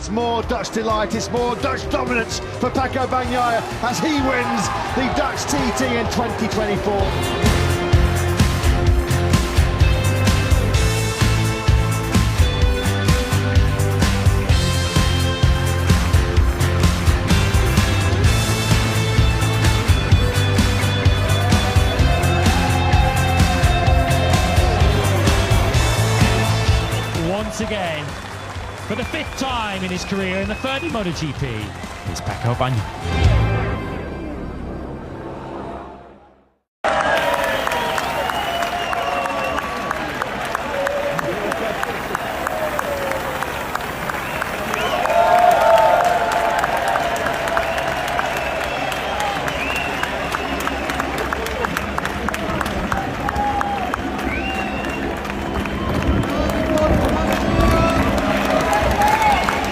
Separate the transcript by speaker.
Speaker 1: It's more Dutch delight, it's more Dutch dominance for Paco Bagnaia as he wins the Dutch TT in 2024.
Speaker 2: Once again, for the 5th time in his career in the 30 MotoGP, is Paco Bagnaia.